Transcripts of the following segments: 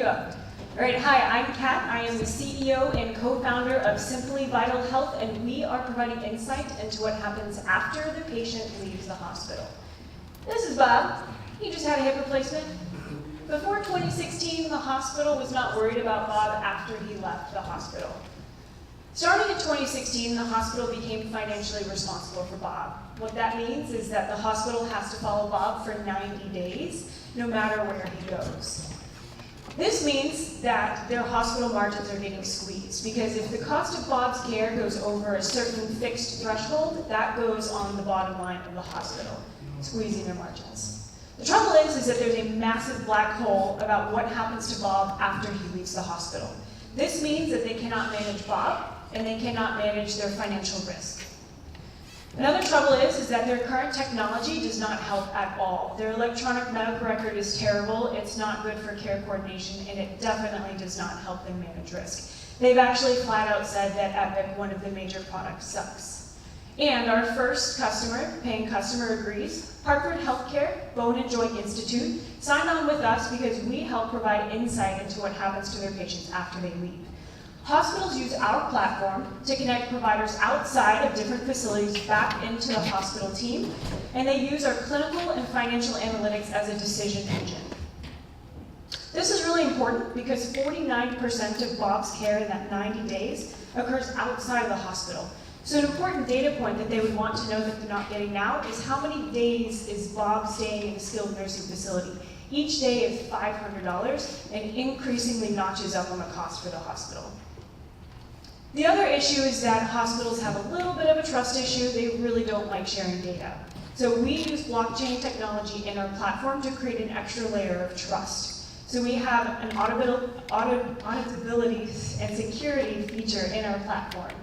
go. All right, hi, I'm Kat. I am the CEO and co-founder of Simply Vital Health, and we are providing insight into what happens after the patient leaves the hospital. This is Bob. He just had a hip replacement. Before 2016, the hospital was not worried about Bob after he left the hospital. Starting in 2016, the hospital became financially responsible for Bob. What that means is that the hospital has to follow Bob for 90 days, no matter where he goes. This means that their hospital margins are getting squeezed, because if the cost of Bob's care goes over a certain fixed threshold, that goes on the bottom line of the hospital, squeezing their margins. The trouble is that there's a massive black hole about what happens to Bob after he leaves the hospital. This means that they cannot manage Bob, and they cannot manage their financial risk. Another trouble is that their current technology does not help at all. Their electronic medical record is terrible, it's not good for care coordination, and it definitely does not help them manage risk. They've actually flat out said that Epic, one of the major products, sucks. And our first paying customer agrees. Hartford Healthcare, Bone and Joint Institute, signed on with us because we help provide insight into what happens to their patients after they leave. Hospitals use our platform to connect providers outside of different facilities back into the hospital team, and they use our clinical and financial analytics as a decision engine. This is really important because 49% of Bob's care in that 90 days occurs outside of the hospital. So an important data point that they would want to know that they're not getting now is how many days is Bob staying in a skilled nursing facility. Each day is $500 and increasingly notches up on the cost for the hospital. The other issue is that hospitals have a little bit of a trust issue. They really don't like sharing data. So we use blockchain technology in our platform to create an extra layer of trust. So we have an auditability and security feature in our platform.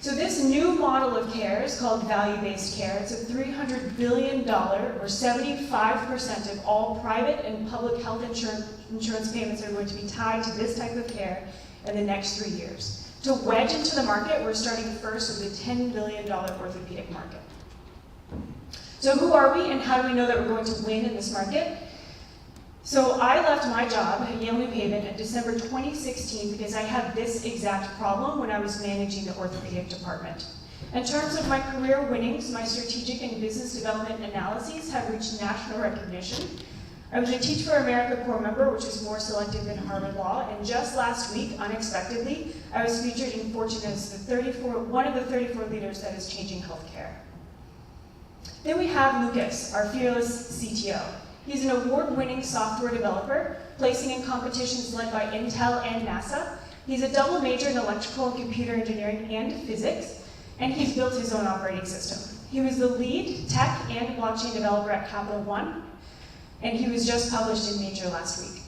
So this new model of care is called value-based care. It's a $300 billion, or 75% of all private and public health insurance payments are going to be tied to this type of care in the next 3 years. To wedge into the market, we're starting first with a $10 billion orthopedic market. So who are we, and how do we know that we're going to win in this market? So I left my job at Yale New Haven in December 2016 because I had this exact problem when I was managing the orthopedic department. In terms of my career winnings, my strategic and business development analyses have reached national recognition. I was a Teach for America Corps member, which is more selective than Harvard Law, and just last week, unexpectedly, I was featured in Fortune as one of the 34 leaders that is changing healthcare. Then we have Lucas, our fearless CTO. He's an award-winning software developer, placing in competitions led by Intel and NASA. He's a double major in electrical and computer engineering and physics, and he's built his own operating system. He was the lead tech and blockchain developer at Capital One, and he was just published in Nature last week.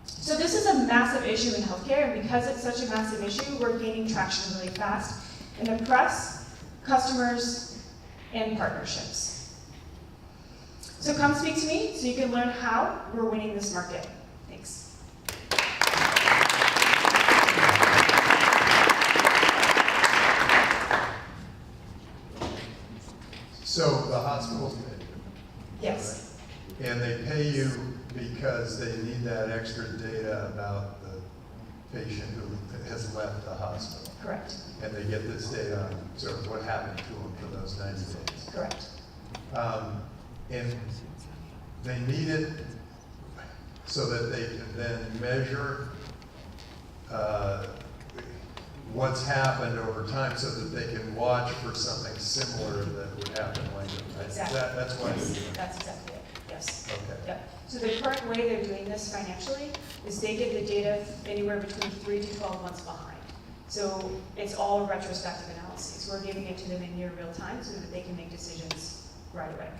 So this is a massive issue in healthcare, and because it's such a massive issue, we're gaining traction really fast in the press, customers, and partnerships. So come speak to me so you can learn how we're winning this market. Thanks. So the hospitals pay you? Yes. Right? And they pay you because they need that extra data about the patient who has left the hospital. Correct. And they get this data on sort of what happened to them for those 90 days. Correct. And they need it so that they can then measure what's happened over time so that they can watch for something similar that would happen later. Right? Exactly. That's why yes. they're doing it. That's exactly it. Yes. Okay. Yep. So the current way they're doing this financially is they get the data anywhere between 3 to 12 months behind. So it's all retrospective analyses. We're giving it to them in near real time so that they can make decisions right away.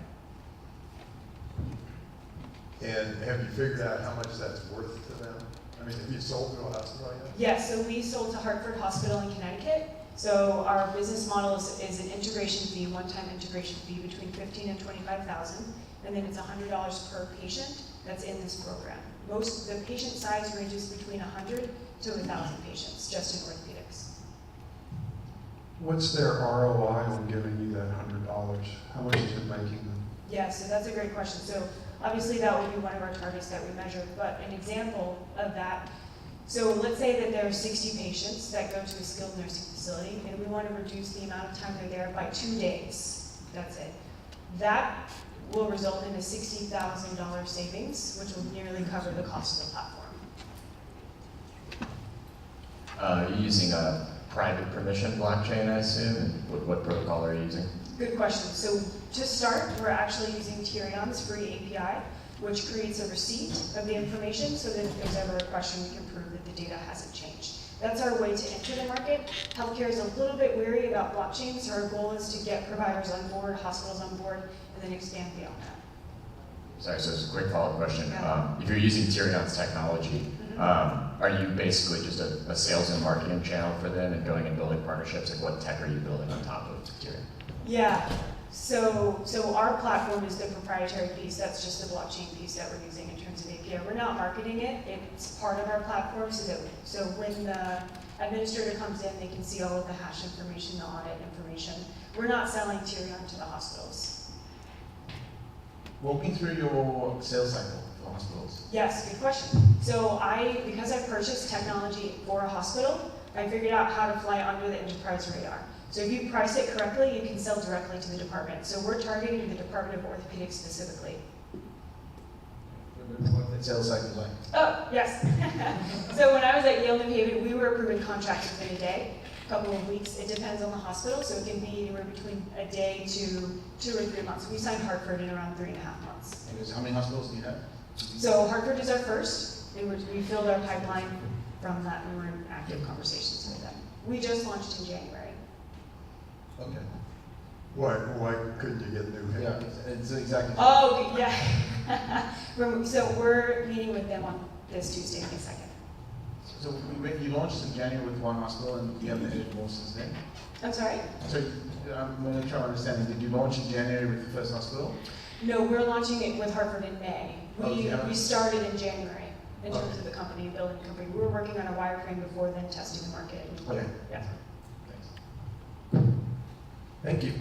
And have you figured out how much that's worth to them? I mean, have you sold to a hospital yet? Yes, so we sold to Hartford Hospital in Connecticut. So our business model is an integration fee, one-time integration fee between $15,000 and $25,000, and then it's $100 per patient that's in this program. The patient size ranges between 100 to 1,000 patients, just in orthopedics. What's their ROI on giving you that $100? How much is it making them? Yeah, so that's a great question. So Obviously, that would be one of our targets that we measure, but an example of that, so let's say that there are 60 patients that go to a skilled nursing facility, and we want to reduce the amount of time they're there by 2 days. That's it. That will result in a $60,000 savings, which will nearly cover the cost of the platform. You're using a private permission blockchain, I assume? And what protocol are you using? Good question. So to start, we're actually using Tyrion's free API, which creates a receipt of the information so that if there's ever a question, we can prove that the data hasn't changed. That's our way to enter the market. Healthcare is a little bit weary about blockchain, so our goal is to get providers on board, hospitals on board, and then expand beyond that. Sorry, so it's a quick follow-up question. Yeah. If you're using Tyrion's technology, are you basically just a sales and marketing channel for them and going and building partnerships? Like what tech are you building on top of Tyrion? Yeah, so our platform is the proprietary piece. That's just the blockchain piece that we're using in terms of API. We're not marketing it. It's part of our platform so when the administrator comes in, they can see all of the hash information, the audit information. We're not selling Tyrion to the hospitals. Walk me through your sales cycle for hospitals. Yes, good question. So because I purchased technology for a hospital, I figured out how to fly under the enterprise radar. So if you price it correctly, you can sell directly to the department. So we're targeting the Department of Orthopedics specifically. What the sales cycle is like? Oh, yes. So when I was at Yale New Haven, we were approving contracts within a day, a couple of weeks. It depends on the hospital, so it can be anywhere between a day to 2 or 3 months. We signed Hartford in around 3.5 months. And how many hospitals do you have? So Hartford is our first, and we filled our pipeline from that, and we're in active conversations with them. We just launched in January. Okay. Why couldn't you get New Haven? Yeah, it's exactly. Oh, yeah. So we're meeting with them on this Tuesday, May 2nd. So you launched in January with one hospital and you haven't added more since then? I'm sorry? So I'm going to try to understand, did you launch in January with the first hospital? No, we're launching it with Hartford in May. Okay. We started in January in terms Okay. of the company, building the company. We were working on a wireframe before then, testing the market. Okay. Yeah. Thanks. Thank you.